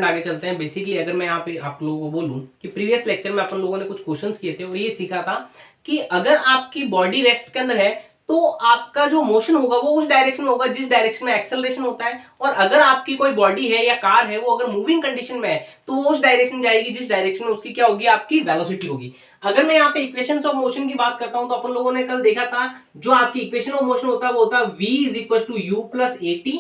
आगे चलते हैं। बेसिकली अगर मैं यहाँ पे आप लोगों को बोलूं कि प्रीवियस लेक्चर में अपन लोगों ने कुछ क्वेश्चंस किए थे और ये सीखा था कि अगर आपकी बॉडी रेस्ट के अंदर है तो आपका जो मोशन होगा वो उस डायरेक्शन में होगा जिस डायरेक्शन में एक्सेलरेशन होता है, और अगर आपकी कोई बॉडी है या कार है वो अगर मूविंग कंडीशन में है तो वो उस डायरेक्शन जाएगी जिस डायरेक्शन में उसकी क्या होगी, आपकी वेलोसिटी होगी। अगर मैं यहाँ पे इक्वेशंस ऑफ मोशन की बात करता हूं तो अपन लोगों ने कल देखा था जो आपकी इक्वेशन ऑफ मोशन होता है वो होता है v is equal to u plus a t.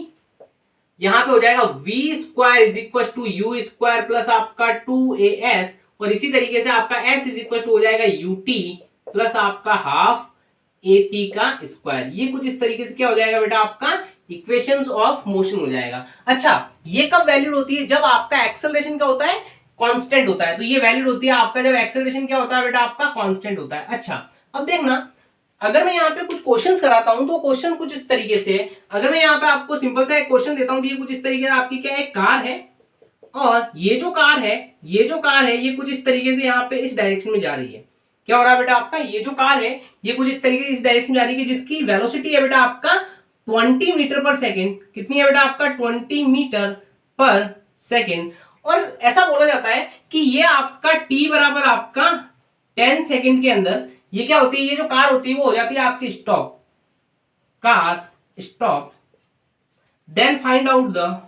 यहां पे हो जाएगा v square is equal to u square plus आपका 2as, और इसी तरीके से आपका s इज इक्वल टू हो जाएगा ut प्लस आपका हाफ at का स्क्वायर। ये कुछ इस तरीके से क्या हो जाएगा बेटा, आपका इक्वेशंस ऑफ मोशन हो जाएगा। अच्छा, ये कब वैलिड होती है, जब आपका एक्सेलरेशन क्या होता है, कांस्टेंट होता है। तो ये वैलिड होती है आपका जब एक्सेलरेशन क्या होता है बेटा, आपका कांस्टेंट होता है। अच्छा, अब देखना अगर मैं यहाँ पे कुछ क्वेश्चंस कराता हूं तो क्वेश्चन कुछ इस तरीके से, अगर मैं यहाँ पे आपको सिंपल सा एक क्वेश्चन देता हूं तो ये कुछ इस तरीके से आपकी क्या है, कार है, और ये जो कार है ये कुछ इस तरीके से यहाँ पे इस डायरेक्शन में जा रही है। क्या हो रहा है बेटा आपका, ये जो कार है ये कुछ इस तरीके से इस डायरेक्शन में जा रही है जिसकी वेलोसिटी है बेटा आपका 20 मीटर पर सेकेंड। कितनी है बेटा आपका, 20 मीटर पर सेकेंड। और ऐसा बोला जाता है कि ये आपका t बराबर आपका 10 सेकेंड के अंदर ये क्या होती है, ये जो कार होती है वो हो जाती है आपकी stop, car stop. Then find out the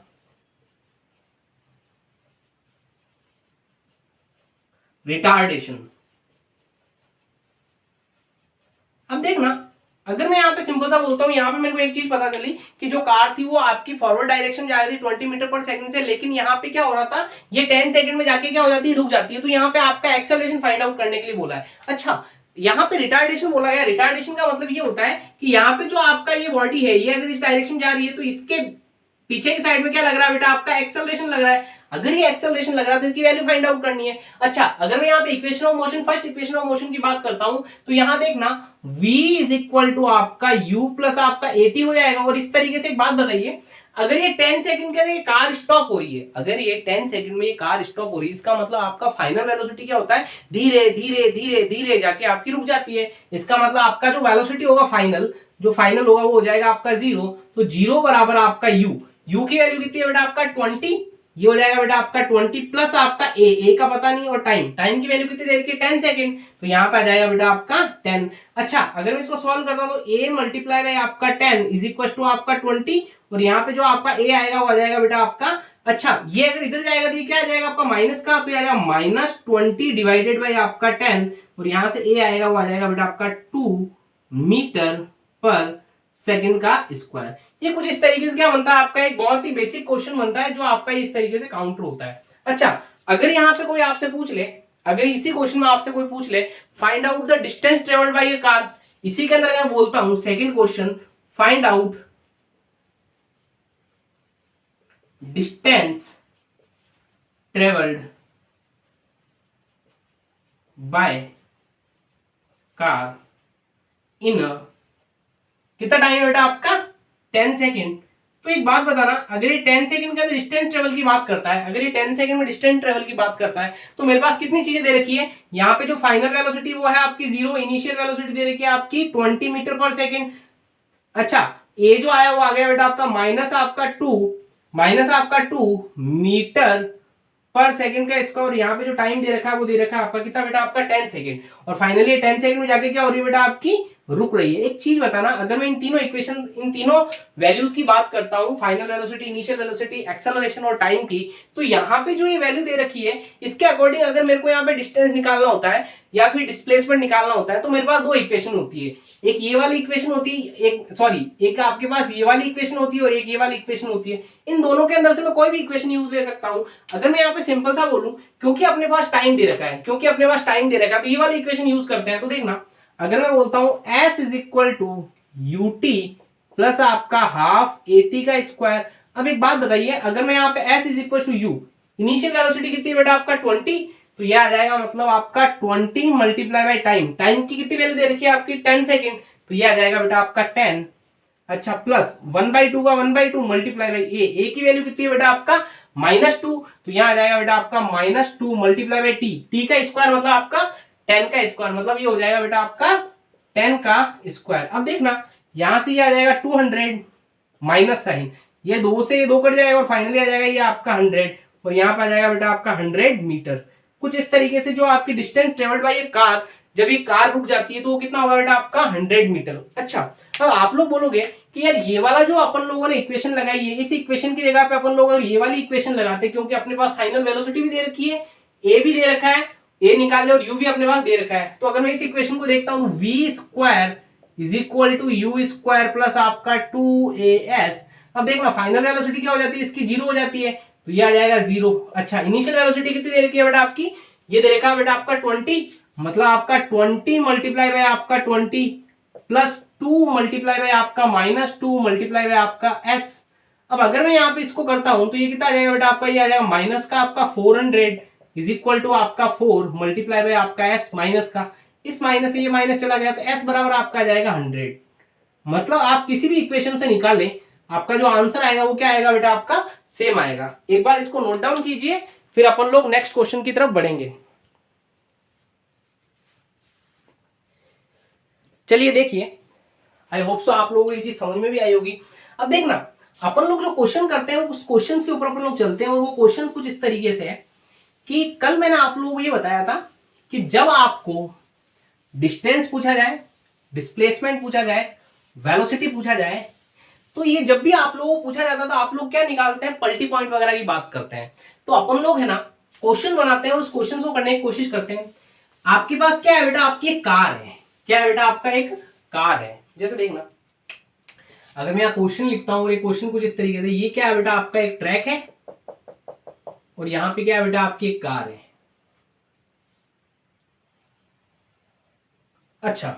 retardation. अब देखना अगर मैं यहाँ पे सिंपल सा बोलता हूँ, यहाँ पे मेरे को एक चीज पता चली कि जो कार थी वो आपकी फॉरवर्ड डायरेक्शन जा रही थी 20 मीटर पर सेकंड से, लेकिन यहाँ पे क्या हो रहा था, ये 10 सेकंड में जाके क्या हो जाती है, रुक जाती है। तो यहाँ पे आपका एक्सेलरेशन फाइंड आउट करने के लिए बोला है। अच्छा, यहाँ पे रिटार्डेशन बोला गया। रिटार्डेशन का मतलब ये होता है कि यहाँ पे जो आपका ये बॉडी है ये अगर इस डायरेक्शन जा रही है तो इसके पीछे की साइड में क्या लग रहा है बेटा, आपका एक्सेलरेशन लग रहा है। अगर ये एक्सेलरेशन लग रहा है तो इसकी वैल्यू फाइंड आउट करनी है। अच्छा, अगर मैं यहाँ पे equation of motion, first equation of motion की बात करता हूं तो यहाँ देखना v इज इक्वल टू आपका u प्लस आपका at हो जाएगा। और इस तरीके से एक बात बताइए, अगर ये 10 सेकंड के लिए कार स्टॉप हो रही है, अगर ये 10 सेकंड में ये कार स्टॉप हो रही है, इसका मतलब आपका फाइनल वेलोसिटी क्या होता है, धीरे धीरे धीरे धीरे जाके आपकी रुक जाती है। इसका मतलब आपका जो वेलोसिटी होगा फाइनल, जो फाइनल होगा वो हो जाएगा आपका 0। तो 0 बराबर आपका u की वैल्यू कितनी है बेटा आपका 20, ये हो जाएगा बेटा आपका 20 प्लस आपका a का पता नहीं, और टाइम की वैल्यू कितनी दे रखी है 10 सेकंड, तो यहाँ पे आ जाएगा बेटा आपका 10। अच्छा, अगर मैं इसको सॉल्व करता हूं तो a मल्टीप्लाई बाय आपका 10 इज इक्वल टू आपका 20, और यहाँ पे जो आपका a आएगा वो आ जाएगा बेटा आपका, अच्छा ये अगर इधर जाएगा तो ये क्या आ जाएगा आपका माइनस का, तो ये आ जाएगा -20 डिवाइडेड बाय आपका 10, और यहाँ से a आएगा वो आ जाएगा बेटा आपका 2 मीटर पर सेकंड का स्क्वायर। ये कुछ इस तरीके से क्या बनता है आपका, एक बहुत ही बेसिक क्वेश्चन बनता है जो आपका इस तरीके से काउंटर होता है। अच्छा, अगर यहाँ पे कोई आपसे पूछ ले, अगर इसी क्वेश्चन में आपसे कोई पूछ ले find out the distance travelled by a car, इसी के अंदर मैं बोलता हूं second question, find out distance travelled by car in कितना टाइम है बेटा आपका 10 सेकंड। तो एक बात बताना, अगर ये 10 सेकंड के अंदर डिस्टेंस ट्रेवल की बात करता है, अगर ये 10 सेकंड में डिस्टेंस ट्रेवल की बात करता है तो मेरे पास कितनी चीजें दे रखी है, यहाँ पे जो फाइनल वेलोसिटी वो है आपकी 0, इनिशियल वेलोसिटी दे रखी है आपकी 20 मीटर पर सेकंड। अच्छा, ए जो आया वो आ गया बेटा आपका माइनस आपका 2 मीटर पर सेकंड का स्क्वायर, यहाँ पे जो टाइम दे रखा है वो दे रखा है आपका कितना बेटा आपका 10 सेकंड, और फाइनली 10 सेकंड में जाके क्या हो रही है बेटा आपकी, रुक रही है। एक चीज बताना, अगर मैं इन तीनों इक्वेशन, इन तीनों वैल्यूज की बात करता हूं, final velocity, initial velocity, acceleration और टाइम की, तो यहाँ पे जो ये वैल्यू दे रखी है इसके अकॉर्डिंग अगर मेरे को यहाँ पे डिस्टेंस निकालना होता है या फिर डिस्प्लेसमेंट निकालना होता है तो मेरे पास दो इक्वेशन होती है, एक ये वाली इक्वेशन होती है, एक आपके पास ये वाली इक्वेशन होती है और एक ये वाली इक्वेशन होती है। इन दोनों के अंदर से मैं कोई भी इक्वेशन यूज ले सकता हूं। अगर मैं यहाँ पे सिंपल सा बोलूं, क्योंकि अपने पास टाइम दे रखा है, तो ये वाली इक्वेशन यूज करते हैं। तो देखना, अगर मैं बोलता हूं s is equal to ut plus आपका हाफ at का स्क्वायर। अब एक बात बताइए, अगर मैं यहाँ पे s is equal to u, initial velocity कितनी बेटा आपका 20, तो यह आ जाएगा मतलब आपका 20 मल्टीप्लाई बाय टाइम की कितनी वैल्यू दे रखी है आपकी 10 सेकंड, तो यह आ जाएगा बेटा आपका 10। अच्छा, प्लस 1/2 का 1/2 मल्टीप्लाई बाय a की वैल्यू कितनी है बेटा आपका -2, तो यहां आ जाएगा बेटा आपका -2 मल्टीप्लाई बाय t का स्क्वायर मतलब आपका 10 का स्क्वायर, मतलब ये हो जाएगा बेटा आपका 10 का स्क्वायर। अब देखना, यहां से ये आ जाएगा 200 माइनस साइन, ये 2 से ये 2 कट जाएगा और फाइनली आ जाएगा ये आपका 100, और यहाँ पे आ जाएगा बेटा आपका 100 मीटर। कुछ इस तरीके से जो आपकी distance travelled by A car, जब ये कार रुक जाती है तो वो कितना होगा बेटा आपका 100 मीटर। अच्छा, अब आप लोग बोलोगे कि यार ये वाला जो अपन लोगों ने इक्वेशन लगाई है, इस इक्वेशन की जगह पे अपन लोग अगर ये वाली इक्वेशन लगाते, क्योंकि अपने पास फाइनल वेलोसिटी भी दे रखी है, ए भी दे रखा है, ए निकाल ले और यू भी अपने पास दे रखा है, तो अगर मैं इस इक्वेशन को देखता हूँ v square is equal to u square plus आपका 2as। अब देखना फाइनल वेलोसिटी क्या हो जाती है इसकी, 0 हो जाती है, तो ये आ जाएगा 0। अच्छा, इनिशियल वेलोसिटी कितनी दे रखी है बेटा आपकी, ये दे रखा है बेटा आपका 20, मतलब आपका 20 मल्टीप्लाई बाय आपका 20 प्लस 2 मल्टीप्लाई बाय आपका -2 मल्टीप्लाई बाय आपका s। अब अगर मैं यहाँ पे इसको करता हूं तो ये कितना आ जाएगा बेटा आपका, ये आ जाएगा माइनस का आपका 400 इज इक्वल टू आपका 4 मल्टीप्लाई बाय आपका s माइनस का, इस माइनस से ये माइनस चला गया तो s बराबर आपका आ जाएगा 100। मतलब आप किसी भी इक्वेशन से निकालें, आपका जो आंसर आएगा वो क्या आएगा बेटा आपका, सेम आएगा। एक बार इसको नोट डाउन कीजिए, फिर अपन लोग नेक्स्ट क्वेश्चन की तरफ बढ़ेंगे। चलिए देखिए, आई होप सो आप लोगों को ये चीज समझ में भी आई होगी। अब देखना, अपन लोग जो क्वेश्चन करते हैं उस क्वेश्चन के ऊपर अपन लोग चलते हैं, और वो क्वेश्चन कुछ इस तरीके से है कि कल मैंने आप लोगों को ये बताया था कि जब आपको डिस्टेंस पूछा जाए, डिस्प्लेसमेंट पूछा जाए, वेलोसिटी पूछा जाए, तो ये जब भी आप लोगों को पूछा जाता है तो आप लोग क्या निकालते हैं, पलटी पॉइंट वगैरह की बात करते हैं। तो अपन लोग है ना क्वेश्चन बनाते हैं और उस क्वेश्चन को करने की कोशिश करते हैं। आपके पास क्या है बेटा, आपकी एक कार है, क्या है बेटा आपका, एक कार है। जैसे देखना, अगर मैं यहाँ क्वेश्चन लिखता हूँ, ये क्वेश्चन कुछ इस तरीके से, ये क्या है बेटा आपका, एक ट्रैक है, और यहाँ पे क्या है बेटा आपकी एक कार है। अच्छा,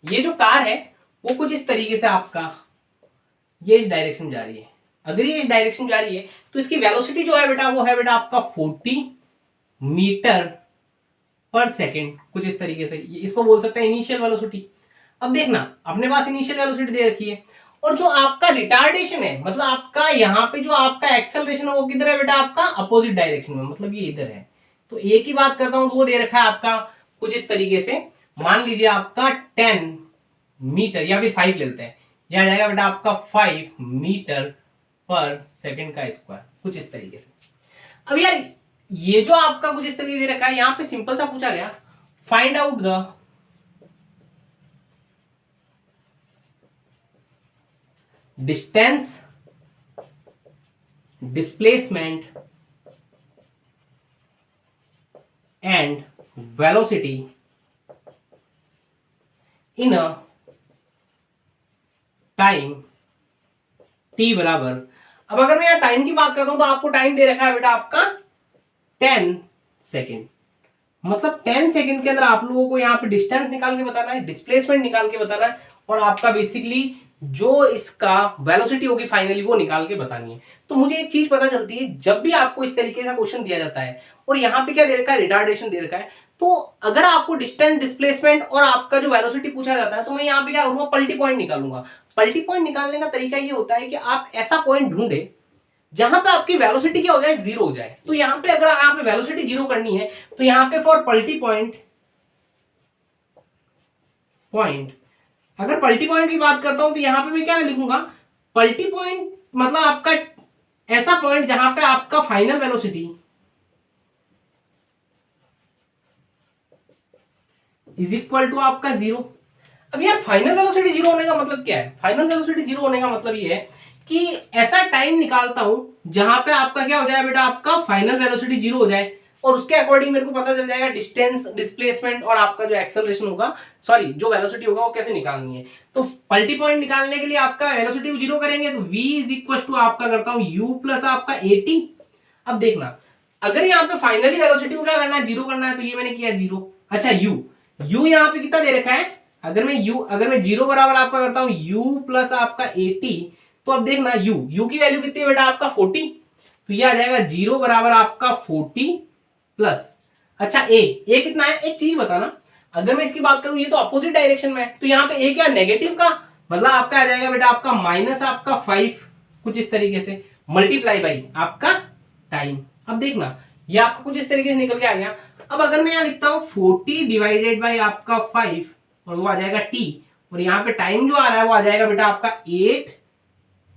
ये जो कार है वो कुछ इस तरीके से आपका ये इस डायरेक्शन जा रही है। अगर ये इस डायरेक्शन जा रही है तो इसकी वेलोसिटी जो है बेटा वो है बेटा आपका 40 मीटर पर सेकेंड, कुछ इस तरीके से। इसको बोल सकते हैं इनिशियल वेलोसिटी। अब देखना, अपने पास इनिशियल वेलोसिटी दे रखी है, और जो आपका रिटार्डेशन है, मतलब आपका यहाँ पे जो आपका एक्सेलरेशन है वो किधर है बेटा आपका, अपोजिट डायरेक्शन में, मतलब ये इधर है। तो ए की बात करता हूं तो वो दे रखा है आपका कुछ इस तरीके से, मान लीजिए आपका 10 मीटर, या फिर 5 ले लेते हैं, यह आ जाएगा बेटा आपका 5 मीटर पर सेकेंड का स्क्वायर, कुछ इस तरीके से। अब यार ये जो आपका कुछ इस तरीके से दे रखा है, यहां पे सिंपल सा पूछा गया, find out the distance, displacement and velocity in a time t बराबर। अब अगर मैं यहां टाइम की बात करता हूं तो आपको टाइम दे रखा है बेटा आपका 10 सेकेंड, मतलब 10 सेकेंड के अंदर आप लोगों को यहाँ पे डिस्टेंस निकाल के बताना है, डिस्प्लेसमेंट निकाल के बताना है, और आपका बेसिकली जो इसका वेलोसिटी होगी फाइनली वो निकाल के बतानी है। तो मुझे एक चीज पता चलती है, जब भी आपको इस तरीके का क्वेश्चन दिया जाता है और यहाँ पे क्या दे रखा है, रिटार्डेशन दे रखा है, तो अगर आपको डिस्टेंस, डिस्प्लेसमेंट और आपका जो वेलोसिटी पूछा जाता है तो मैं यहाँ पे क्या करूंगा, पलटी पॉइंट निकालूंगा। पलटी पॉइंट निकालने का तरीका ये होता है कि आप ऐसा पॉइंट ढूंढे जहां पे आपकी वेलोसिटी क्या हो जाए, 0 हो जाए। तो यहाँ पे अगर यहाँ पे वेलोसिटी 0 करनी है तो यहाँ पे फॉर पलटी पॉइंट, अगर पलटी पॉइंट की बात करता हूं तो यहाँ पे मैं क्या लिखूंगा, पलटी पॉइंट मतलब आपका ऐसा पॉइंट जहां पे आपका final velocity is equal to आपका 0। अब यार फाइनल वेलोसिटी 0 होने का मतलब क्या है, फाइनल वेलोसिटी 0 होने का मतलब ये है कि ऐसा टाइम निकालता हूं जहां पे आपका क्या हो जाए बेटा, आपका फाइनल वेलोसिटी 0 हो जाए, और उसके अकॉर्डिंग मेरे को पता चल जाएगा डिस्टेंस, डिस्प्लेसमेंट और आपका जो एक्सेलरेशन होगा, सॉरी जो वेलोसिटी होगा वो कैसे निकालनी है। तो पलटी पॉइंट निकालने के लिए आपका वेलोसिटी 0 करेंगे तो v इज इक्वल टू आपका करता हूं u प्लस आपका 80। अब देखना, अगर यहाँ पे फाइनली वेलोसिटी को क्या करना है, 0 करना है, तो ये मैंने किया 0। अच्छा u यहाँ पे कितना दे रखा है, अगर मैं 0 बराबर आपका करता हूं u प्लस आपका 80, तो अब देखना u की वैल्यू कितनी है बेटा आपका 40, तो ये आ जाएगा 0 बराबर आपका 40 प्लस, अच्छा a कितना है, एक चीज बताना, अगर मैं इसकी बात करूं ये तो अपोजिट डायरेक्शन में है, तो यहाँ पे a क्या नेगेटिव का, मतलब आपका आ जाएगा बेटा आपका माइनस आपका 5, कुछ इस तरीके से, मल्टीप्लाई बाई आपका टाइम। अब देखना ये आपको कुछ इस तरीके से निकल के आ गया। अब अगर मैं यहाँ लिखता हूँ 40 डिवाइडेड बाई आपका 5, और वो आ जाएगा t, और यहाँ पे टाइम जो आ रहा है वो आ जाएगा बेटा आपका 8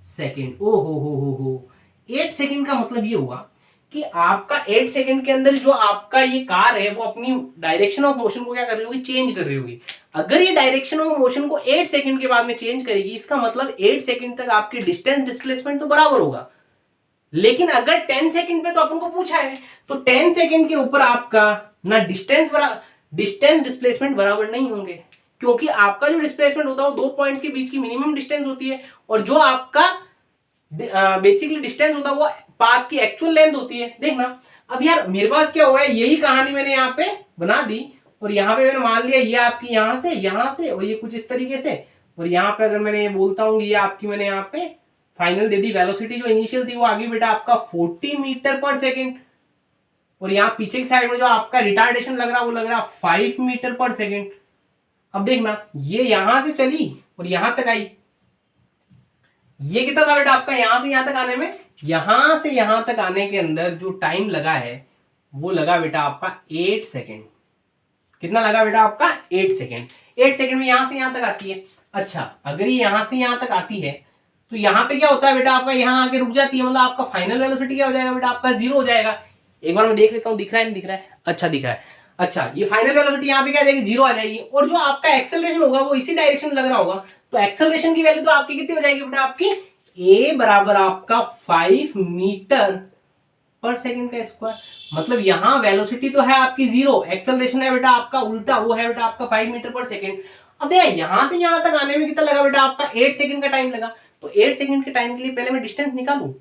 सेकेंड। ओ हो 8 सेकेंड का मतलब ये हुआ कि आपका 8 सेकंड के अंदर जो आपका ये कार है वो अपनी डायरेक्शन ऑफ मोशन को क्या कर रही होगी, चेंज कर रही होगी। अगर ये डायरेक्शन ऑफ मोशन को 8 सेकंड के बाद में चेंज करेगी, इसका मतलब 8 सेकंड तक आपकी डिस्टेंस डिस्प्लेसमेंट तो बराबर होगा। लेकिन अगर 10 सेकंड पे तो अपन को पूछा है, तो 10 सेकंड के ऊपर आपका ना डिस्टेंस डिस्प्लेसमेंट बराबर नहीं होंगे, क्योंकि आपका जो डिस्प्लेसमेंट होता है वो 2 पॉइंट्स के बीच की मिनिमम डिस्टेंस होती है, और जो आपका बेसिकली डिस्टेंस होता है वो पाथ की एक्चुअल लेंथ होती है। देखना अब यार मेरे पास क्या हुआ है, यही कहानी मैंने यहाँ पे बना दी, और यहाँ पे मैंने मान लिया ये आपकी यहाँ से और ये कुछ इस तरीके से, और यहाँ पे अगर मैंने ये बोलता हूँ ये आपकी मैंने यहाँ पे फाइनल दे दी वेलोसिटी, जो इनिशियल थी वो आगे बेटा आपका 40 मीटर पर सेकेंड, और यहाँ पीछे की साइड में जो आपका रिटार्डेशन लग रहा है वो लग रहा है 5 मीटर पर सेकेंड। अब देखना ये यहां से चली और यहां तक आई, ये कितना था बेटा आपका यहां से यहां तक आने में, यहां से यहां तक आने के अंदर जो टाइम लगा है वो लगा बेटा आपका 8 सेकेंड। कितना लगा बेटा आपका 8 सेकेंड। 8 सेकेंड में यहां से यहां तक आती है। अच्छा अगर ये यहां से यहां तक आती है तो यहाँ पे क्या होता है बेटा आपका, यहाँ आके रुक जाती है, मतलब आपका फाइनल वेलोसिटी क्या हो जाएगा बेटा आपका 0 हो जाएगा। एक बार मैं देख लेता हूँ दिख रहा है नहीं दिख रहा है, अच्छा दिख रहा है। अच्छा ये फाइनल वेलोसिटी यहाँ पे क्या आ जाएगी, 0 आ जाएगी, और जो आपका एक्सेलरेशन होगा वो इसी डायरेक्शन में लग रहा होगा, तो एक्सेलरेशन की वैल्यू तो आपकी कितनी हो जाएगी बेटा आपकी, a बराबर आपका 5 मीटर पर सेकंड का स्क्वायर। मतलब यहाँ वेलोसिटी तो है आपकी 0, एक्सेलरेशन है बेटा आपका उल्टा, वो है बेटा आपका 5 मीटर पर सेकंड। अब देखिए यहाँ से यहाँ तक आने में कितना लगा बेटा आपका 8 सेकंड का टाइम लगा, तो 8 सेकंड के टाइम के लिए पहले मैं डिस्टेंस निकालूं,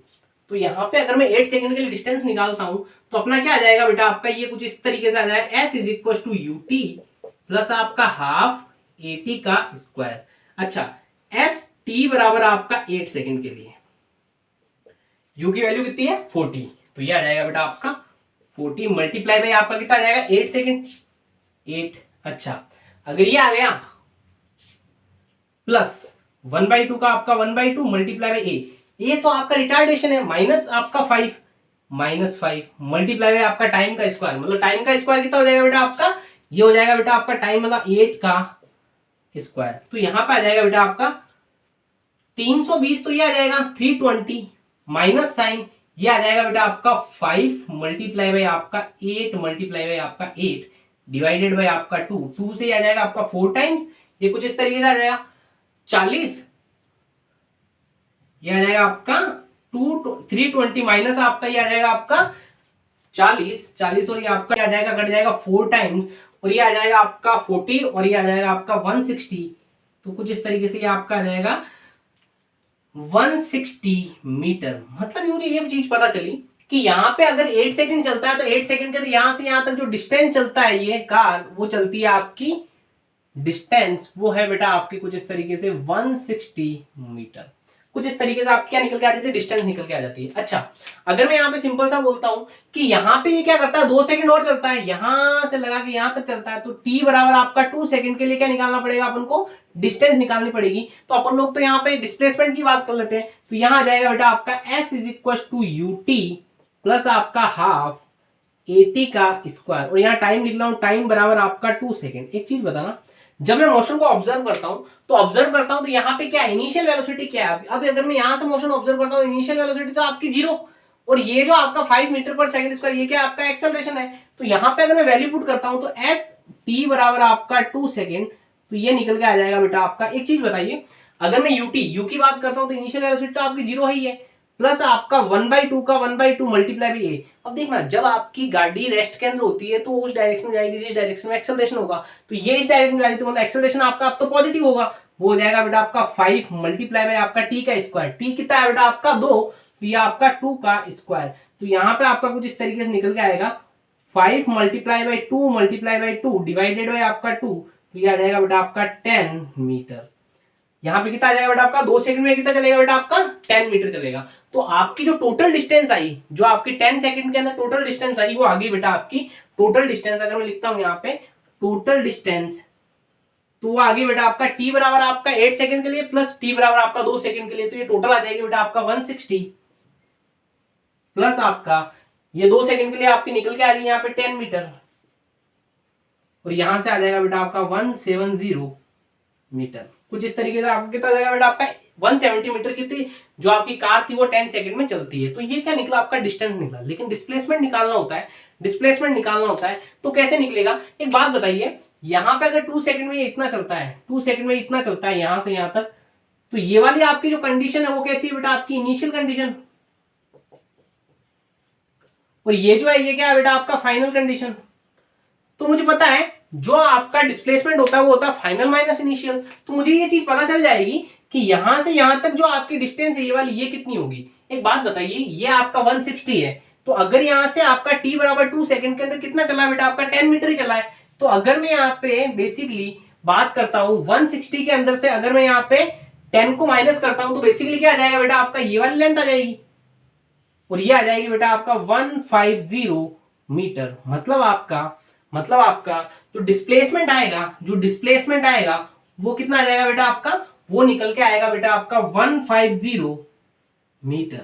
तो यहाँ पे अगर मैं 8 सेकंड के लिए डिस्टेंस निकालता हूं तो अपना क्या आ जाएगा बेटा आपका, ये कुछ इस तरीके से आ जाएगा, s is equal to u t plus आपका हाफ ए टी का स्क्वायर। अच्छा एस टी बराबर आपका 8 सेकंड के लिए, u की वैल्यू कितनी है 40, तो ये आ जाएगा बेटा आपका 40 मल्टीप्लाई बाई आपका कितना आ जाएगा 8 सेकंड 8। अच्छा अगर ये आ गया प्लस 1/2 का आपका 1/2 मल्टीप्लाई बाई ए तो आपका रिटार्डेशन है, माइनस आपका 5 मल्टीप्लाई बाई आपका टाइम का स्क्वायर, मतलब टाइम का स्क्वायर कितना हो जाएगा बेटा आपका, ये हो जाएगा बेटा आपका टाइम मतलब 8 का स्क्वायर, तो यहां पे आ जाएगा बेटा आपका 320, तो ये आ जाएगा 320 माइनस साइन, ये आ जाएगा बेटा आपका 5 मल्टीप्लाई बाई आपका 8 मल्टीप्लाई बाई आपका 8 डिवाइडेड बाई आपका 2 से आ जाएगा आपका 4 टाइम्स, ये कुछ इस तरीके से आ जाएगा 40, ये आ जाएगा आपका 320 माइनस आपका ये आ जाएगा आपका 40 और ये आपका आ जाएगा कट जाएगा 4 टाइम्स, और ये आ जाएगा आपका 40 और ये आ जाएगा आपका 160, तो कुछ इस तरीके से ये आपका आ जाएगा 160 मीटर। मतलब मुझे ये चीज पता चली कि यहाँ पे अगर 8 सेकंड चलता है तो 8 सेकंड के यहां से यहां तक जो डिस्टेंस चलता है ये कार, वो चलती है आपकी डिस्टेंस, वो है बेटा आपकी कुछ इस तरीके से 160 मीटर। कुछ इस तरीके से आपकी क्या निकल के आ जाती है, डिस्टेंस निकल के आ जाती है। अच्छा अगर मैं यहाँ पे सिंपल सा बोलता हूं कि यहाँ पे ये क्या करता है 2 सेकंड और चलता है, यहां से लगा के यहां तक चलता है, तो t बराबर आपका 2 सेकंड के लिए क्या निकालना पड़ेगा अपन को, डिस्टेंस निकालनी पड़ेगी। तो अपन लोग तो यहाँ पे डिस्प्लेसमेंट की बात कर लेते हैं, तो यहाँ आ जाएगा बेटा आपका s is equal to u t plus आपका हाफ ए टी का स्क्वायर, और यहाँ टाइम लिख रहा हूँ, टाइम बराबर आपका 2 सेकंड। एक चीज बताना, जब मैं मोशन को ऑब्जर्व करता हूं तो यहाँ पे क्या इनिशियल वेलोसिटी क्या है, अब अगर मैं यहाँ से मोशन ऑब्जर्व करता हूँ इनिशियल वेलोसिटी तो आपकी 0, और ये जो आपका 5 मीटर पर सेकंड स्क्वायर ये क्या आपका एक्सेलरेशन है, तो यहाँ पे अगर मैं वैल्यू पुट करता हूँ तो एस टी बराबर आपका 2 सेकंड, तो ये निकल के आ जाएगा बेटा आपका। एक चीज बताइए, अगर मैं यू की बात करता हूँ तो इनिशियल वेलोसिटी तो आपकी 0 ही है, प्लस आपका 1/2 का 1/2 मल्टीप्लाई बाई ए। अब देखना जब आपकी गाड़ी रेस्ट के अंदर होती है तो उस डायरेक्शन में जाएगी जिस डायरेक्शन में एक्सेलरेशन होगा, तो ये इस डायरेक्शन में जाएगी तो मतलब एक्सेलरेशन आपका अब तो पॉजिटिव होगा, वो हो जाएगा बेटा आपका 5 मल्टीप्लाई बाई आपका टी का स्क्वायर, टी कितना है बेटा आपका 2, तो ये आपका 2 का स्क्वायर, तो यहाँ पे आपका कुछ इस तरीके से निकल के आएगा 5 multiply by 2 multiply by 2 divided by आपका 2, तो ये आ जाएगा बेटा आपका 10 मीटर। यहाँ पे कितना आ जाएगा बेटा आपका 2 सेकंड में कितना चलेगा बेटा आपका 10 मीटर चलेगा। तो आपकी जो टोटल डिस्टेंस आई, जो आपकी 10 सेकंड के अंदर टोटल डिस्टेंस आई, वो आ गई बेटा आपकी टोटल डिस्टेंस, अगर मैं लिखता हूँ यहाँ पे टोटल डिस्टेंस, तो वो आ गई बेटा आपका t बराबर आपका 8 सेकंड के लिए प्लस t बराबर आपका 2 सेकंड के लिए, तो ये टोटल आ जाएगी बेटा आपका 160 प्लस आपका ये 2 सेकंड के लिए आपकी निकल के आ रही है यहाँ पे 10 मीटर, और यहां से आ जाएगा बेटा आपका 170 मीटर। कुछ इस तरीके से आपको कितना जाएगा बेटा आपका 170 मीटर की थी जो आपकी कार थी वो 10 सेकंड में चलती है। तो ये क्या निकला, आपका डिस्टेंस निकला। लेकिन डिस्प्लेसमेंट निकालना होता है, डिस्प्लेसमेंट निकालना होता है तो कैसे निकलेगा, एक बात बताइए, यहाँ पे अगर 2 सेकंड में इतना चलता है, 2 सेकंड में इतना चलता है यहां से यहां तक, तो ये वाली आपकी जो कंडीशन है वो कैसी है बेटा, आपकी इनिशियल कंडीशन, और ये जो है ये क्या है बेटा, आपका फाइनल कंडीशन। तो मुझे पता है जो आपका डिस्प्लेसमेंट होता है वो होता है फाइनल माइनस इनिशियल। तो मुझे ये चीज पता चल जाएगी कि यहां से यहां तक जो आपकी डिस्टेंस है ये वाली, ये कितनी होगी। एक बात बताइए, ये आपका 160 है, तो अगर यहां से आपका t बराबर 2 सेकंड के अंदर कितना चला है बेटा, आपका 10 मीटर ही चला है। तो अगर मैं यहाँ पे बेसिकली बात करता हूं 160 के अंदर से, अगर मैं यहाँ पे 10 को माइनस करता हूं तो बेसिकली क्या आ जाएगा बेटा, आपका ये वाली लेंथ आ जाएगी, और ये आ जाएगी बेटा आपका 150 मीटर। मतलब आपका जो डिस्प्लेसमेंट आएगा, वो कितना आ जाएगा बेटा आपका, वो निकल के आएगा बेटा आपका 150 मीटर।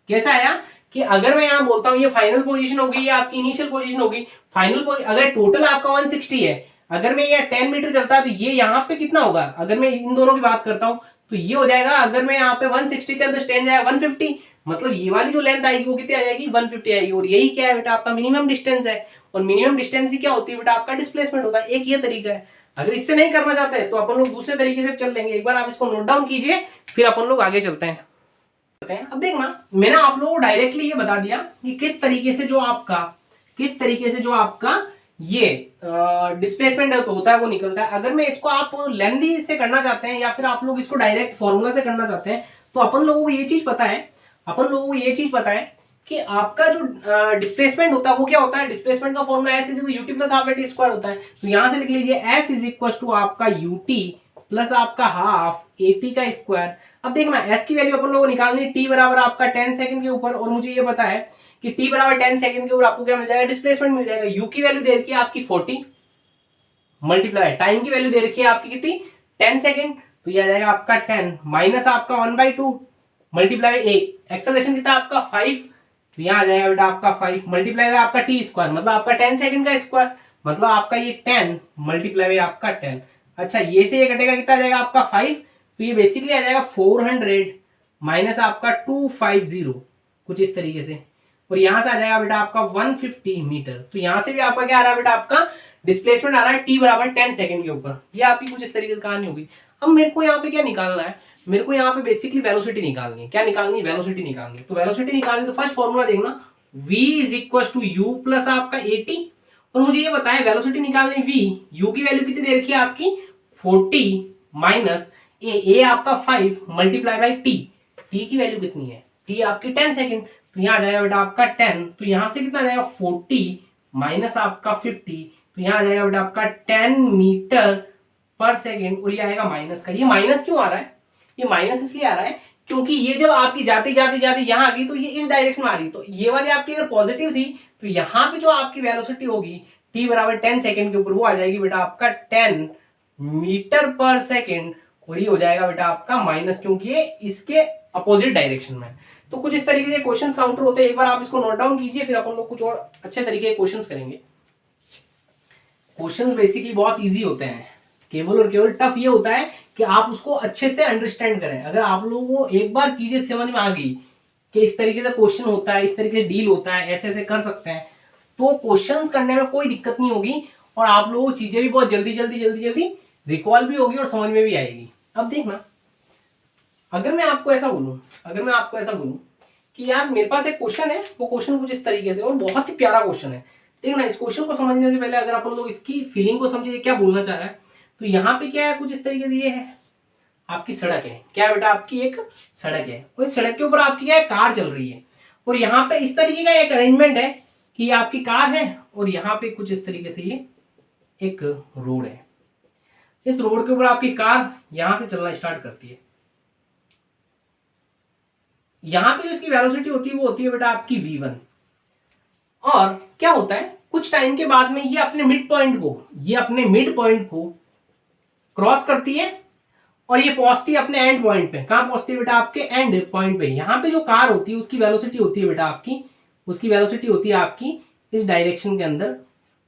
कैसा आया कि अगर मैं यहां बोलता हूं ये फाइनल पोजीशन होगी, ये आपकी इनिशियल पोजीशन होगी। अगर टोटल आपका 160 है, अगर मैं ये 10 मीटर चलता है तो ये यहाँ पे कितना होगा, अगर मैं इन दोनों की बात करता हूं तो ये हो जाएगा, अगर मैं यहाँ पे 160 के अंदर स्टैंड जाएगा 150, मतलब ये वाली जो लेंथ आएगी वो कितनी आ जाएगी, 150 आएगी। और यही क्या है बेटा, आपका मिनिमम डिस्टेंस है, और मिनिमम डिस्टेंस ही क्या होती है बेटा, आपका डिस्प्लेसमेंट होता है। एक ये तरीका है। अगर इससे नहीं करना चाहते हैं तो अपन लोग दूसरे तरीके से चल देंगे। एक बार आप इसको नोट डाउन कीजिए, फिर अपन लोग आगे चलते हैं। अब देखना, मैंने आप लोगों को डायरेक्टली ये बता दिया कि किस तरीके से जो आपका ये डिस्प्लेसमेंट तो होता है वो निकलता है। अगर मैं इसको आप लेंथी से करना चाहते हैं या फिर आप लोग इसको डायरेक्ट फॉर्मूला से करना चाहते हैं, तो अपन लोगों को ये चीज पता है कि आपका जो डिस्प्लेसमेंट होता है वो क्या होता है। डिस्प्लेसमेंट का formula S is UT plus half T square होता है। तो यहां से लिख लीजिए एस इज इक्वल टू आपका यूटी प्लस आपका हाफ एटी का स्क्वायर। अब देखना, एस की वैल्यू अपन लोगों को निकालनी, टी बराबर आपका 10 सेकंड के ऊपर, और मुझे ये पता है कि टी बराबर 10 सेकंड के ऊपर आपको क्या मिल जाएगा, डिस्प्लेसमेंट मिल जाएगा। यू की वैल्यू दे रखी है आपकी 40 मल्टीप्लाई टाइम की वैल्यू दे रखी है आपकी कितनी, 10 सेकंड, तो ये आ जाएगा आपका 10 माइनस आपका 1/2 मल्टीप्लाई एक्सेलरेशन कितना आपका 5, तो यहाँ आ जाएगा बेटा आपका 5 मल्टीप्लाई बाय आपका टी स्क्वायर, मतलब आपका 10 सेकंड का स्क्वायर, मतलब आपका ये 10 मल्टीप्लाई बाय आपका 10। अच्छा, ये से ये कटेगा, कितना आ जाएगा आपका 5, तो ये बेसिकली आ जाएगा 400 माइनस आपका 250 कुछ इस तरीके से, और यहां से आ जाएगा बेटा आपका 150 मीटर। तो यहां से भी आपका क्या आ रहा है बेटा, आपका डिस्प्लेसमेंट आ रहा है टी बराबर 10 सेकंड के ऊपर। ये आपकी कुछ इस तरीके से कहानी होगी। अब मेरे को यहाँ पे क्या निकालना है, मेरे को यहाँ पे बेसिकली वेलोसिटी निकालनी है। क्या निकालनी है, वेलोसिटी निकालनी है। तो वेलोसिटी निकालनी तो फर्स्ट फॉर्मूला देखना, v is equal to u plus आपका 80, और मुझे ये बताया वेलोसिटी निकालनी v, u की वैल्यू कितनी दे रखी है आपकी 40 माइनस ए आपका 5 मल्टीप्लाई बाई टी, टी की वैल्यू कितनी है, टी आपकी 10 सेकंड, तो यहाँ आ जाएगा बेटा आपका 10, तो यहाँ से कितना आ जाएगा 40 माइनस आपका 50, तो यहाँ आ जाएगा बेटा आपका 10 मीटर पर सेकेंड, और ये आएगा माइनस का। ये माइनस क्यों आ रहा है, ये माइनस इसलिए आ रहा है क्योंकि ये जब आपकी जाती जाती जाती यहाँ आ गई तो ये इस डायरेक्शन में आ रही, तो ये वाली आपकी अगर पॉजिटिव थी तो यहाँ पे जो आपकी वेलोसिटी होगी t बराबर 10 सेकंड के ऊपर वो आ जाएगी बेटा आपका 10 मीटर पर सेकंड, और ये हो जाएगा बेटा आपका माइनस, क्योंकि ये इसके अपोजिट डायरेक्शन में। तो कुछ इस तरीके से क्वेश्चंस काउंटर होते हैं। एक बार आप इसको नोट डाउन कीजिए, फिर अपन लोग कुछ और अच्छे तरीके के क्वेश्चंस करेंगे। क्वेश्चंस बेसिकली बहुत इजी होते हैं, केवल और केवल टफ ये होता है कि आप उसको अच्छे से अंडरस्टैंड करें। अगर आप लोगों को एक बार चीजें समझ में आ गई कि इस तरीके से क्वेश्चन होता है, इस तरीके से डील होता है, ऐसे ऐसे कर सकते हैं, तो क्वेश्चंस करने में कोई दिक्कत नहीं होगी, और आप लोगों को चीजें भी बहुत जल्दी जल्दी जल्दी जल्दी रिकॉल भी होगी और समझ में भी आएगी। अब देखना, अगर मैं आपको ऐसा बोलूं कि यार मेरे पास एक क्वेश्चन है, वो क्वेश्चन कुछ इस तरीके से, और बहुत ही प्यारा क्वेश्चन है। देखना, इस क्वेश्चन को समझने से पहले अगर अपन लोग इसकी फीलिंग को समझे क्या बोलना चाह रहा है, तो यहाँ पे क्या है, कुछ इस तरीके से ये है आपकी सड़क है। क्या है बेटा, आपकी एक सड़क है, और इस सड़क के ऊपर आपकी क्या है, कार चल रही है, और यहाँ पे इस तरीके का एक अरेंजमेंट है कि आपकी कार है, और यहाँ पे कुछ इस तरीके से ये एक रोड है। इस रोड के ऊपर आपकी कार यहां से चलना स्टार्ट करती है। यहां पे जो इसकी वेलोसिटी होती है वो होती है बेटा आपकी v1, और क्या होता है, कुछ टाइम के बाद में ये अपने मिड पॉइंट को क्रॉस करती है, और ये पहुंचती है अपने एंड पॉइंट पे। कहां पहुंचती है बेटा, आपके एंड पॉइंट पे। यहाँ पे जो कार होती है उसकी वेलोसिटी होती है बेटा आपकी इस डायरेक्शन के अंदर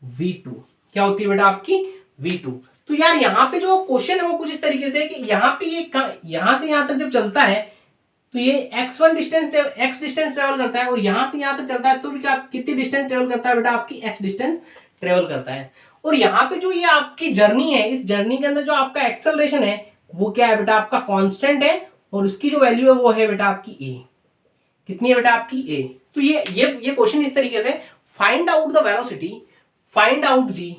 v2। क्या होती है बेटा आपकी v2। तो यार यहाँ पे जो क्वेश्चन है वो कुछ इस तरीके से है कि यहाँ पे ये यहाँ से यहाँ तक जब चलता है तो ये x1 distance x distance travel करता है, और यहाँ से यहाँ तक चलता है तो क्या कितनी डिस्टेंस ट्रेवल करता है बेटा, आपकी x डिस्टेंस ट्रेवल करता है। और यहाँ पे जो ये आपकी जर्नी है, इस जर्नी के अंदर जो आपका एक्सेलरेशन है वो क्या है बेटा, आपका कांस्टेंट है, और उसकी जो वैल्यू है वो है बेटा आपकी a। कितनी है बेटा आपकी a। तो ये क्वेश्चन इस तरीके से, find out the velocity, find out the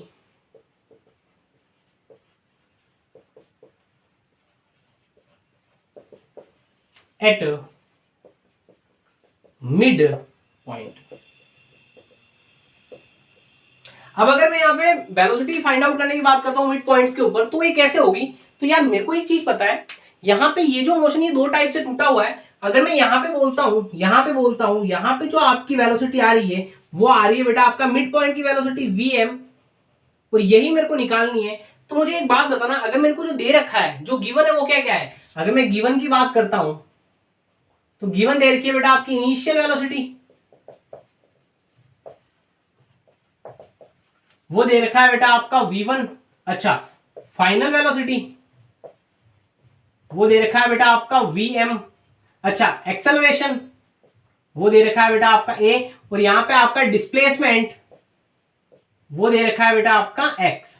at mid point. अब अगर मैं यहाँ पे वेलोसिटी फाइंड आउट करने की बात करता हूँ मिड पॉइंट के ऊपर, तो ये कैसे होगी। तो यार मेरे को एक चीज पता है, यहाँ पे ये जो मोशन ये दो टाइप से टूटा हुआ है। अगर मैं यहाँ पे बोलता हूँ यहाँ पे जो आपकी वेलोसिटी आ रही है वो आ रही है बेटा आपका मिड पॉइंट की वेलोसिटी vm, और यही मेरे को निकालनी है। तो मुझे एक बात बताना, अगर मेरे को जो दे रखा है, जो गिवन है वो क्या क्या है। अगर मैं गिवन की बात करता हूं तो गिवन दे रखी है बेटा आपकी इनिशियल वेलोसिटी, वो दे रखा है बेटा आपका v1। अच्छा, फाइनल वेलोसिटी वो दे रखा है बेटा आपका vm। अच्छा, एक्सेलरेशन वो दे रखा है बेटा आपका a, और यहां पे आपका डिस्प्लेसमेंट वो दे रखा है बेटा आपका x।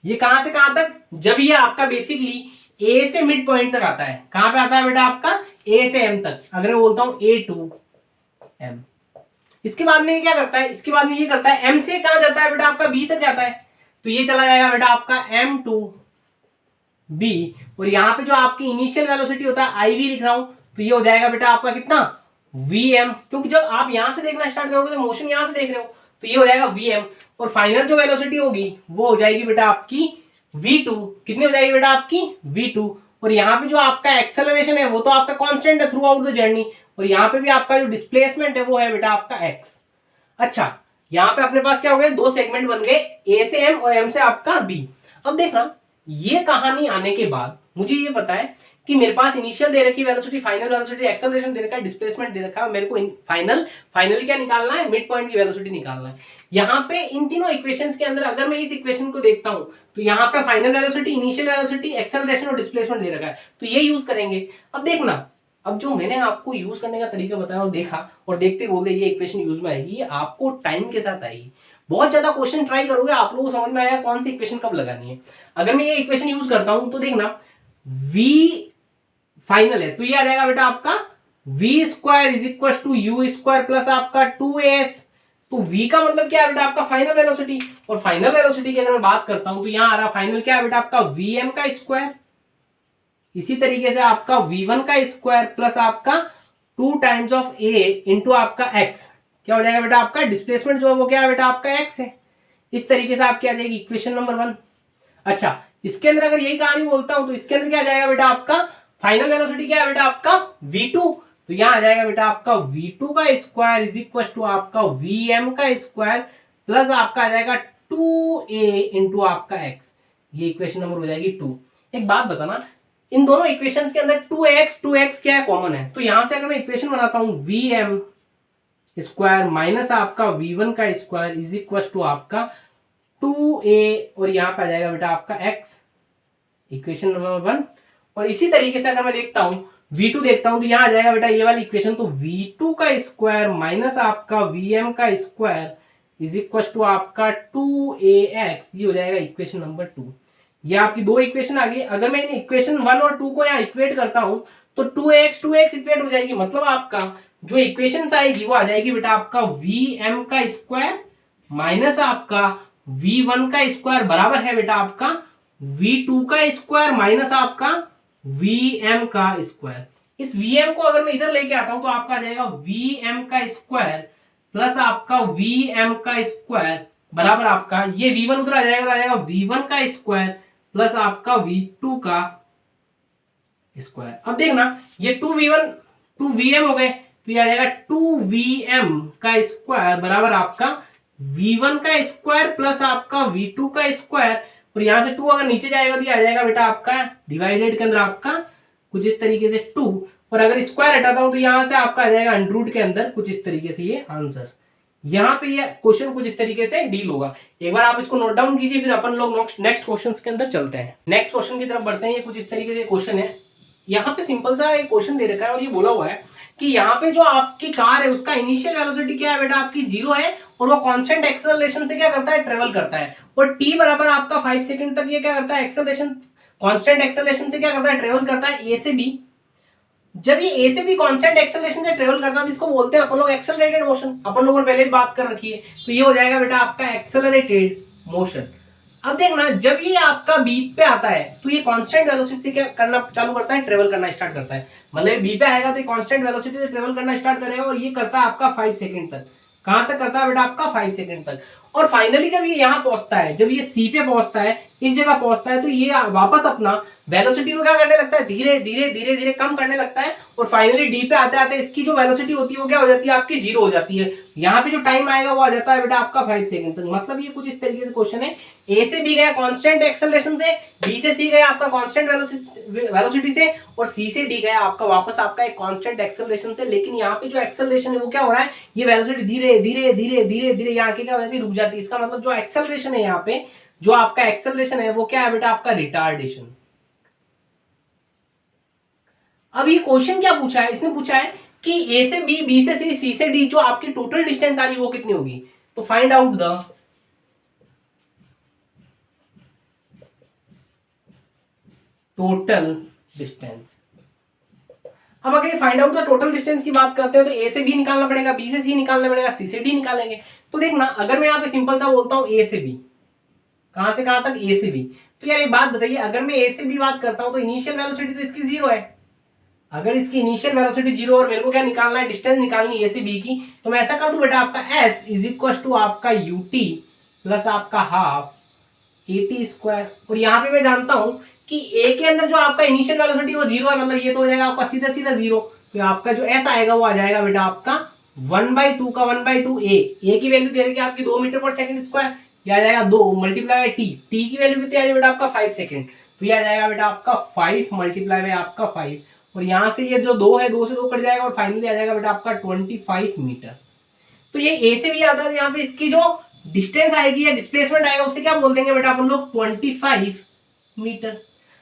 ये कहां से कहां तक, जब ये आपका बेसिकली a से मिड पॉइंट तक आता है, कहां पे आता है बेटा आपका a से m तक। अगर मैं बोलता हूं a to m, इसके बाद में ये क्या करता है, इसके बाद में ये करता है m से कहां जाता है बेटा आपका b तक जाता है, तो ये चला जाएगा बेटा आपका m to b, और यहां पे जो आपकी इनिशियल वेलोसिटी होता है iv लिख रहा हूं, तो ये हो जाएगा बेटा आपका कितना vm, क्योंकि जब आप यहां से देखना स्टार्ट करोगे तो मोशन यहां से देख रहे हो, तो ये हो जाएगा vm, और फाइनल जो वेलोसिटी होगी वो हो जाएगी बेटा आपकी v2। कितनी हो जाएगी बेटा आपकी v2, और यहाँ पे जो आपका एक्सेलरेशन है वो तो आपका कांस्टेंट है थ्रू आउट द जर्नी, और यहाँ पे भी आपका जो डिस्प्लेसमेंट है वो है बेटा आपका x। अच्छा, यहाँ पे अपने पास क्या हो गया, दो सेगमेंट बन गए, a से m और m से आपका b। अब देखना, ये कहानी आने के बाद मुझे ये पता है कि मेरे पास इनिशियल दे रखी वेलोसिटी, फाइनल वेलोसिटी, एक्सेलरेशन दे रखा है, डिस्प्लेसमेंट दे रखा है, मेरे को फाइनल क्या निकालना है, मिड पॉइंट की वेलोसिटी निकालना है। यहाँ पे इन तीनों इक्वेशंस के अंदर अगर मैं इस इक्वेशन को देखता हूं तो यहाँ पे final velocity, initial velocity, acceleration और डिस्प्लेसमेंट दे रखा है, तो ये यूज करेंगे। अब देखना, अब जो मैंने आपको यूज करने का तरीका बताया और देखा और देखते बोलते ये इक्वेशन यूज में आएगी, ये आपको टाइम के साथ आएगी। बहुत ज्यादा क्वेश्चन ट्राई करोगे, आप लोगों को समझ में आएगा कौन सी इक्वेशन कब लगानी है। अगर मैं ये इक्वेशन यूज करता हूं तो देखना, v फाइनल है तो ये आ जाएगा बेटा आपका v square is equal to u square plus आपका 2as। तो v का मतलब क्या है बेटा आपका फाइनल वेलोसिटी, और फाइनल वेलोसिटी की अगर मैं बात करता हूं तो यहां आ रहा फाइनल क्या है बेटा आपका vm का स्क्वायर, इसी तरीके से आपका v1 का स्क्वायर प्लस आपका 2 टाइम्स ऑफ a इंटू आपका x, क्या हो जाएगा बेटा आपका डिस्प्लेसमेंट जो है वो क्या है बेटा आपका x है। इस तरीके से आपकी आ जाएगी इक्वेशन नंबर 1। अच्छा, इसके अंदर अगर यही कहानी बोलता हूं तो इसके अंदर क्या जाएगा बेटा आपका फाइनल वेलोसिटी क्या है बेटा आपका v2, तो यहां आ जाएगा बेटा आपका v2 का स्क्वायर इज इक्वल टू आपका vm का स्क्वायर प्लस आपका आ जाएगा 2a इंटू आपका x। ये इक्वेशन नंबर हो जाएगी 2। एक बात बताना, इन दोनों इक्वेशंस के अंदर 2x क्या है, कॉमन है, तो यहां से अगर मैं इक्वेशन बनाता हूं vm स्क्वायर माइनस आपका v1 का स्क्वायर इज इक्वल टू आपका 2a, और यहां पे आ जाएगा बेटा आपका x, इक्वेशन नंबर 1। और इसी तरीके से अगर मैं देखता हूं v2 देखता हूं तो यहां आ जाएगा बेटा ये वाली इक्वेशन, तो v2 का स्क्वायर माइनस आपका vm का स्क्वायर इज इक्वल टू आपका 2ax, ये हो जाएगा इक्वेशन नंबर 2। ये आपकी दो इक्वेशन आ गई। अगर मैं इन इक्वेशन 1 और 2 को यहाँ इक्वेट करता हूं तो 2x इक्वेट हो जाएगी, मतलब आपका जो इक्वेशन आएगी वो आ जाएगी बेटा आपका vm का स्क्वायर माइनस आपका v1 का स्क्वायर बराबर है बेटा आपका v2 का स्क्वायर माइनस आपका vm का स्क्वायर। इस vm को अगर मैं इधर लेके आता हूं तो आपका आ जाएगा vm का स्क्वायर प्लस आपका vm का स्क्वायर बराबर आपका ये v1 उधर आ जाएगा तो आ जाएगा v1 का स्क्वायर प्लस आपका v2 का स्क्वायर। अब देखना, ये 2v1 2vm हो गए, तो ये आ जाएगा 2vm का स्क्वायर बराबर आपका v1 का स्क्वायर प्लस आपका v2 का स्क्वायर, और यहां से 2 अगर नीचे जाएगा तो ये आ जाएगा बेटा आपका डिवाइडेड के अंदर आपका कुछ इस तरीके से 2, और अगर स्क्वायर हटाता हूं तो यहां से आपका आ जाएगा अंडर रूट के अंदर कुछ इस तरीके से ये आंसर। यहाँ पे ये क्वेश्चन कुछ इस तरीके से डील होगा। एक बार आप इसको नोट डाउन कीजिए, फिर अपन लोग नेक्स्ट क्वेश्चन के अंदर चलते हैं। नेक्स्ट क्वेश्चन की तरफ बढ़ते हैं। ये कुछ इस तरीके से क्वेश्चन है। यहाँ पे सिंपल सा एक क्वेश्चन दे रखा है और ये बोला हुआ है कि यहाँ पे जो आपकी कार है उसका इनिशियल वेलोसिटी क्या है बेटा, आपकी 0 है और वो कांस्टेंट एक्सेलरेशन से क्या करता है, ट्रेवल करता है। और t बराबर आपका 5 सेकंड तक ये क्या करता है, एक्सेलरेशन, कांस्टेंट एक्सेलरेशन से क्या करता है, ट्रेवल करता है ए से बी। जब ये ए से बी कांस्टेंट एक्सेलरेशन से ट्रेवल करता है तो इसको बोलते हैं अपन लोग एक्सेलरेटेड मोशन। अपन लोगों ने पहले भी बात कर रखी है, तो ये हो जाएगा बेटा आपका एक्सेलरेटेड मोशन। अब देखना, जब ये आपका बी पे आता है तो ये कांस्टेंट वेलोसिटी से क्या करना चालू करता है, ट्रेवल करना स्टार्ट करता है। मतलब बी पे आएगा तो ये कांस्टेंट वेलोसिटी से ट्रेवल करना स्टार्ट करेगा और ये करता है आपका 5 सेकंड तक। कहां तक करता है बेटा, आपका 5 सेकंड तक। और फाइनली जब ये यहाँ पहुंचता है, जब ये सी पे पहुंचता है, इस जगह पहुंचता है, तो ये वापस अपना वेलोसिटी को क्या करने लगता है, धीरे धीरे धीरे धीरे कम करने लगता है। और फाइनली डी पे आते आते इसकी जो वेलोसिटी होती है वो क्या हो जाती है, आपकी 0 हो जाती है। यहाँ पे जो टाइम आएगा वो आ जाता है बेटा आपका 5 सेकंड तक। मतलब ये कुछ इस तरीके से क्वेश्चन है। ए से बी गया कांस्टेंट एक्सेलरेशन से, बी से सी गया आपका कांस्टेंट वेलोसिटी से, और सी से डी गया आपका वापस आपका एक कांस्टेंट एक्सेलरेशन से। लेकिन यहाँ पे जो एक्सेलरेशन है वो क्या हो रहा है, ये वेलोसिटी धीरे धीरे धीरे धीरे धीरे यहाँ के क्या हो जाती है, रुक जाती है। इसका मतलब जो एक्सेलरेशन है यहाँ पे, जो आपका एक्सेलरेशन है वो क्या है बेटा, आपका रिटार्डेशन। अब ये क्वेश्चन क्या पूछा है, इसने पूछा है कि ए से बी, बी से सी, सी से डी जो आपकी टोटल डिस्टेंस आ रही है वो कितनी होगी। तो find out the total distance. अब अगर find out the total distance की बात करते हैं तो ए से बी निकालना पड़ेगा, बी से सी निकालना पड़ेगा, सी से डी निकालेंगे। तो देखना, अगर मैं यहाँ पे सिंपल सा बोलता हूँ ए से बी, कहां से कहां तक, ए से बी, तो यार एक बात बताइए, अगर मैं ए से बी बात करता हूं तो इनिशियल वेलोसिटी तो इसकी 0 है। अगर इसकी इनिशियल वेलोसिटी 0 और मेरे को क्या निकालना है, डिस्टेंस निकालनी है ए से बी की, तो मैं ऐसा कर दूं बेटा, आपका s इज इक्वल टू आपका ut प्लस आपका हाफ at स्क्वायर। और यहाँ पे मैं जानता हूं कि a के अंदर जो आपका इनिशियल वेलोसिटी वो 0 है, मतलब ये तो हो जाएगा आपका सीधा सीधा 0। तो आपका जो s आएगा वो आ जाएगा बेटा आपका 1/2 का 1/2 a की वैल्यू दे रही है आपकी 2 मीटर पर सेकंड स्क्वायर। ये आ जाएगा 2 मल्टीप्लाई बाय टी की वैल्यू कितनी आ जाएगी बेटा आपका 5 सेकंड। तो ये आ जाएगा बेटा आपका 5 मल्टीप्लाई बाय आपका 5, और यहाँ से ये जो 2 है, 2 से 2 कट जाएगा और फाइनली आ जाएगा बेटा आपका 25 मीटर। तो ये ए से भी आता है, यहाँ पे इसकी जो डिस्टेंस आएगी या डिस्प्लेसमेंट आएगा उसे क्या बोल देंगे बेटा अपन लोग, 25 मीटर।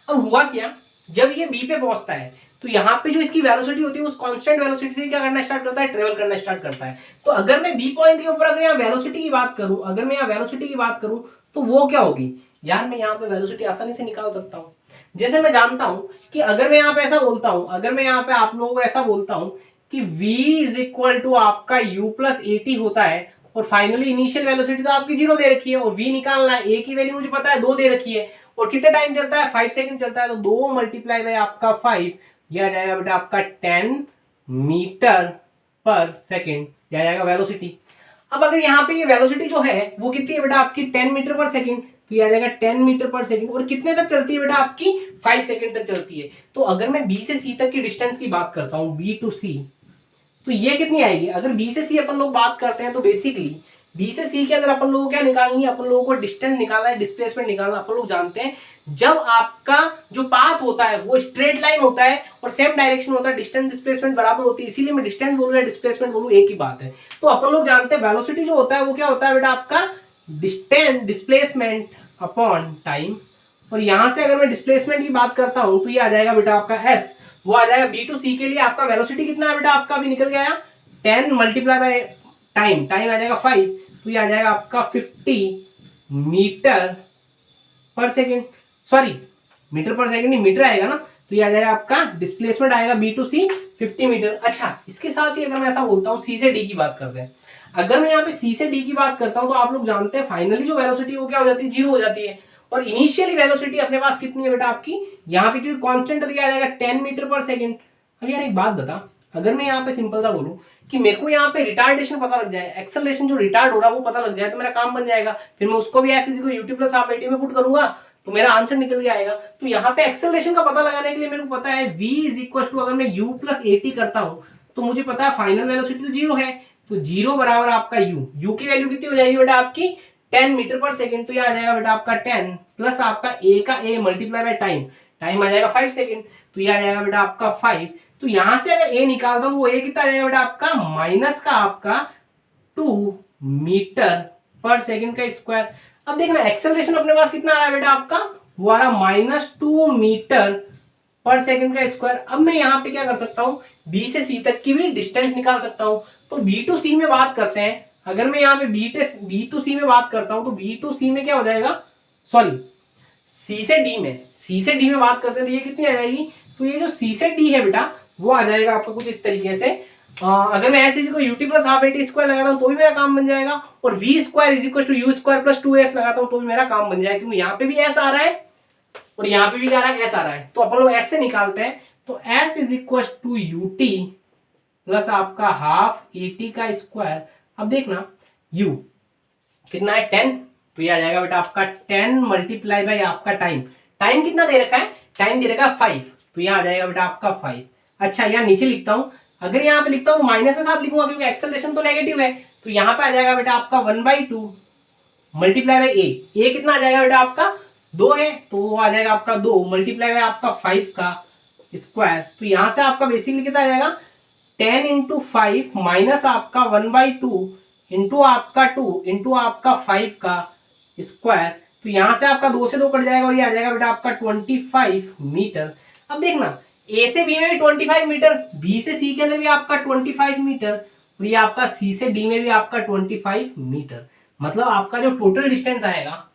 अब हुआ क्या, जब ये बी पे पहुंचता है तो यहाँ पे जो इसकी वेलोसिटी होती है उस कांस्टेंट वेलोसिटी से क्या करना स्टार्ट करता है, ट्रेवल करना स्टार्ट करता है। तो अगर मैं बी पॉइंट के ऊपर अगर यहाँ वेलोसिटी की बात करूं, अगर मैं यहाँ वेलोसिटी की बात करूं तो वो क्या होगी यार, मैं यहाँ पे वेलोसिटी आसानी से निकाल सकता हूँ। जैसे मैं जानता हूं कि अगर मैं यहाँ पे ऐसा बोलता हूं, अगर मैं यहाँ पे आप लोगों को ऐसा बोलता हूं कि v इज इक्वल टू आपका u प्लस एटी होता है, और फाइनली इनिशियल वेलोसिटी तो आपकी 0 दे रखी है और v निकालना है, a की वैल्यू मुझे पता है 2 दे रखी है, और कितने टाइम चलता है, 5 सेकंड चलता है। तो 2 मल्टीप्लाई बाय आपका 5, यह आ जाएगा बेटा आपका 10 मीटर पर सेकंड, यह आ जाएगा वेलोसिटी। अब अगर यहाँ पे ये वेलोसिटी जो है वो कितनी है बेटा आपकी 10 मीटर पर सेकंड, तो ये आ जाएगा 10 मीटर पर सेकंड, और कितने तक चलती है बेटा आपकी 5 सेकंड तक चलती है। तो अगर मैं बी से सी तक की डिस्टेंस की बात करता हूँ, बी टू सी, तो ये कितनी आएगी, अगर बी से सी अपन लोग बात करते हैं तो बेसिकली बी से सी के अंदर अपन लोगों को क्या निकालनी है, अपन लोगों को डिस्टेंस निकालना है, डिस्प्लेसमेंट निकालना। अपन लोग जानते हैं जब आपका जो पाथ होता है वो स्ट्रेट लाइन होता है और सेम डायरेक्शन होता है, डिस्टेंस डिस्प्लेसमेंट बराबर होती है, इसीलिए मैं डिस्टेंस बोलूं या डिस्प्लेसमेंट बोलूं एक ही बात है। तो अपन लोग जानते हैं वेलोसिटी जो होता है वो क्या होता है बेटा आपका डिस्टेंस डिस्प्लेसमेंट अपॉन टाइम। और यहां से अगर मैं डिस्प्लेसमेंट की बात करता हूं तो ये आ जाएगा बेटा आपका एस, वो आ जाएगा बी टू सी के लिए आपका वेलोसिटी कितना है बेटा आपका अभी निकल गया 10 मल्टीप्लाई बाय टाइम, टाइम आ जाएगा 5, तो ये आ जाएगा आपका 50 मीटर पर सेकेंड, सॉरी मीटर पर सेकेंड नहीं, मीटर आएगा ना, तो ये आ जाएगा आपका डिस्प्लेसमेंट आएगा बी टू सी 50 मीटर। अच्छा, इसके साथ ही अगर मैं ऐसा बोलता हूँ सी से डी की बात करते हैं, अगर मैं यहाँ पे सी से डी की बात करता हूँ तो आप लोग जानते हैं फाइनली जो वेलोसिटी वो क्या हो जाती है, 0 हो जाती है। और इनिशियली वेलोसिटी अपने पास कितनी है बेटा आपकी, यहाँ पे जो कांस्टेंट दिया जाएगा 10 मीटर पर सेकंड। अब यार एक बात बता, अगर मैं यहाँ पे सिंपल सा बोलूं कि मेरे को यहाँ पे रिटार्डेशन पता लग जाए, एक्सेलरेशन जो रिटार्ड हो रहा है वो पता लग जाए, तो मेरा काम बन जाएगा। फिर मैं उसको भी ऐसे को यूट्यूब प्लस आप में पुट करूंगा तो मेरा आंसर निकल के आएगा। तो यहाँ पे एक्सेलरेशन का पता लगाने के लिए मेरे को पता है v इज इक्वल टू, अगर मैं u प्लस एटी करता हूँ तो मुझे पता है फाइनल वेलोसिटी तो 0 है, तो 0 बराबर आपका u की वैल्यू कितनी हो जाएगी बेटा आपकी 10 मीटर पर सेकंड। तो ये आ जाएगा बेटा आपका 10 प्लस आपका a का a multiply by time, time आ जाएगा 5 सेकंड, तो ये आ जाएगा बेटा आपका 5। तो यहां से अगर a निकालता हूं तो वो a कितना आ जाएगा बेटा आपका माइनस का आपका 2 मीटर पर सेकंड का स्क्वायर। अब देखना एक्सेलरेशन अपने पास कितना आ रहा है बेटा आपका, वो आ रहा -2 मीटर पर सेकंड का स्क्वायर। अब मैं यहाँ पे क्या कर सकता हूँ, बी से सी तक की भी डिस्टेंस निकाल सकता हूँ। तो बी टू सी में बात करते हैं, अगर मैं यहाँ पे बी टू सी में बात करता हूँ तो बी टू सी में क्या हो जाएगा, सॉरी सी से डी में, सी से डी में बात करते हैं तो ये कितनी आ जाएगी, तो ये जो सी से डी है बेटा वो आ जाएगा आपका कुछ इस तरीके से। अगर मैं ऐसे को u t plus half a t square लगाता हूँ तो भी मेरा काम बन जाएगा, और v square is equal to u square plus 2s लगाता हूँ तो भी मेरा काम बन जाएगा, क्योंकि यहाँ पे भी एस आ रहा है और यहाँ पे भी क्या आ रहा है, एस आ रहा है। तो अपन लोग एस से निकालते हैं, तो s is equal to u t plus आपका हाफ एटी का स्क्वायर। अब देखना यू कितना है 10, तो ये आ जाएगा बेटा आपका 10 मल्टीप्लाई बाई आपका टाइम। टाइम कितना दे रखा है, टाइम दे रखा है 5, तो यहाँ आ जाएगा बेटा आपका 5। अच्छा यहाँ नीचे लिखता हूँ, अगर यहाँ पे लिखता हूँ तो माइनस के साथ लिखूंगा क्योंकि एक्सेलरेशन तो नेगेटिव है, तो यहाँ पे आ जाएगा बेटा आपका 1/2 मल्टीप्लाई बाई ए कितना आ जाएगा बेटा आपका 2 है, तो वो आ जाएगा आपका 2 मल्टीप्लाई बाई आपका 5 का स्क्वायर। तो यहाँ से आपका बेसिकली कितना आ जाएगा 10 इंटू 5 माइनस आपका 1/2 इंटू आपका 2 इंटू आपका 5 का स्क्वायर। तो यहां से आपका 2 से 2 कट जाएगा और ये आ जाएगा बेटा आपका 25 मीटर। अब देखना ए से बी में भी 25 मीटर, बी से सी के अंदर भी आपका 25 मीटर, और ये आपका सी से डी में भी आपका 25 मीटर। मतलब आपका जो टोटल डिस्टेंस आएगा,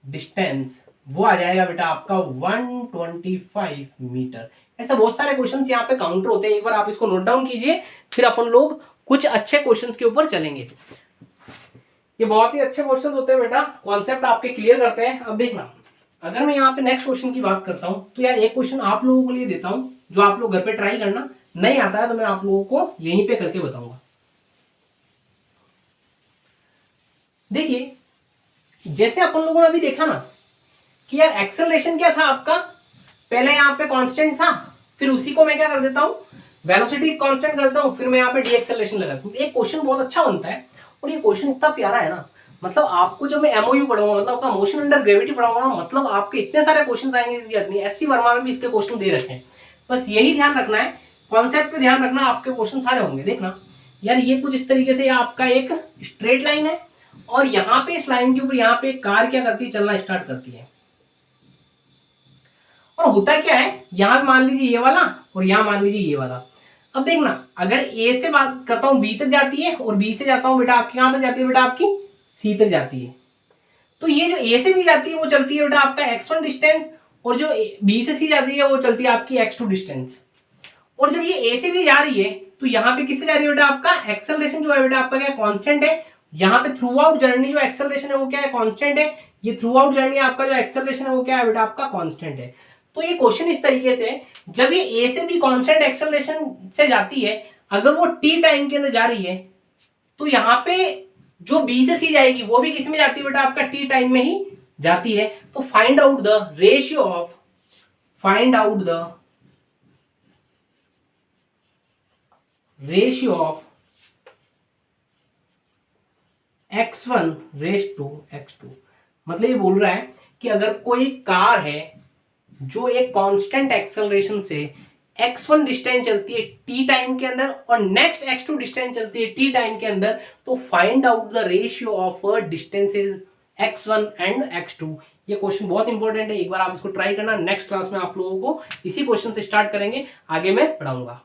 डिस्टेंस वो आ जाएगा बेटा आपका 125 मीटर। ऐसा बहुत सारे क्वेश्चंस यहाँ पे काउंटर होते हैं, एक बार आप इसको नोट डाउन कीजिए, फिर अपन लोग कुछ अच्छे क्वेश्चंस के ऊपर चलेंगे। ये बहुत ही अच्छे क्वेश्चंस होते हैं बेटा, कॉन्सेप्ट आपके क्लियर करते हैं। अब देखना अगर मैं यहाँ पे नेक्स्ट क्वेश्चन की बात करता हूँ, तो यार एक क्वेश्चन आप लोगों के लिए देता हूँ जो आप लोग घर पे ट्राई करना, नहीं आता है तो मैं आप लोगों को यहीं पे करके बताऊंगा। देखिए जैसे अपन लोगों ने अभी देखा ना कि यार एक्सेलरेशन क्या था आपका, पहले यहाँ पे कांस्टेंट था, फिर उसी को मैं क्या कर देता हूँ वेलोसिटी कांस्टेंट करता हूँ, फिर मैं यहाँ पे डी एक्सेलरेशन लगाता हूँ। एक क्वेश्चन बहुत अच्छा बनता है और ये क्वेश्चन इतना प्यारा है ना, मतलब आपको जब मैं एमओयू पढ़ाऊंगा, मतलब आपका मोशन अंडर ग्रेविटी पढ़ाऊंगा, मतलब आपके इतने सारे क्वेश्चन आएंगे इसकी अपनी। एससी वर्मा में भी इसके क्वेश्चन दे रखे हैं, बस यही ध्यान रखना है, कॉन्सेप्ट पे ध्यान रखना, आपके क्वेश्चन सारे होंगे। देखना यार ये कुछ इस तरीके से आपका एक स्ट्रेट लाइन है और यहाँ पे इस लाइन के ऊपर यहाँ पे कार क्या करती है, चलना स्टार्ट करती है। और होता क्या है, यहाँ मान लीजिए ये वाला और यहाँ मान लीजिए ये वाला। अब देखना अगर ए से बात करता हूँ बी तक जाती है और बी से जाता हूँ बेटा आपकी कहाँ तक जाती है, बेटा आपकी सी तक जाती है। तो ये जो ए से बी जाती है वो चलती है बेटा आपका x1 डिस्टेंस, और जो बी से सी जाती है वो चलती है आपकी x2 डिस्टेंस। और जब ये ए से बी जा रही है तो यहाँ पे किससे जा रही है बेटा, आपका एक्सेलरेशन जो है बेटा आपका क्या कांस्टेंट है। यहाँ पे थ्रू आउट जर्नी जो एक्सेलरेशन है वो क्या है, कांस्टेंट है। ये थ्रू आउट जर्नी आपका जो एक्सेलरेशन है वो क्या है बेटा आपका कांस्टेंट है। तो ये क्वेश्चन इस तरीके से, जब ये ए से बी कांस्टेंट एक्सेलरेशन से जाती है, अगर वो टी टाइम के अंदर जा रही है, तो यहाँ पे जो बी से सी जाएगी वो भी किस में जाती है बेटा, आपका टी टाइम में ही जाती है। तो find out the ratio of x1 raise to x2। मतलब ये बोल रहा है कि अगर कोई कार है जो एक कांस्टेंट एक्सेलरेशन से x1 डिस्टेंस चलती है t टाइम के अंदर और नेक्स्ट x2 डिस्टेंस चलती है t टाइम के अंदर, तो find out the ratio of distances x1 and x2। ये क्वेश्चन बहुत इंपॉर्टेंट है, एक बार आप इसको ट्राई करना। नेक्स्ट क्लास में आप लोगों को इसी क्वेश्चन से स्टार्ट करेंगे, आगे मैं पढ़ाऊंगा।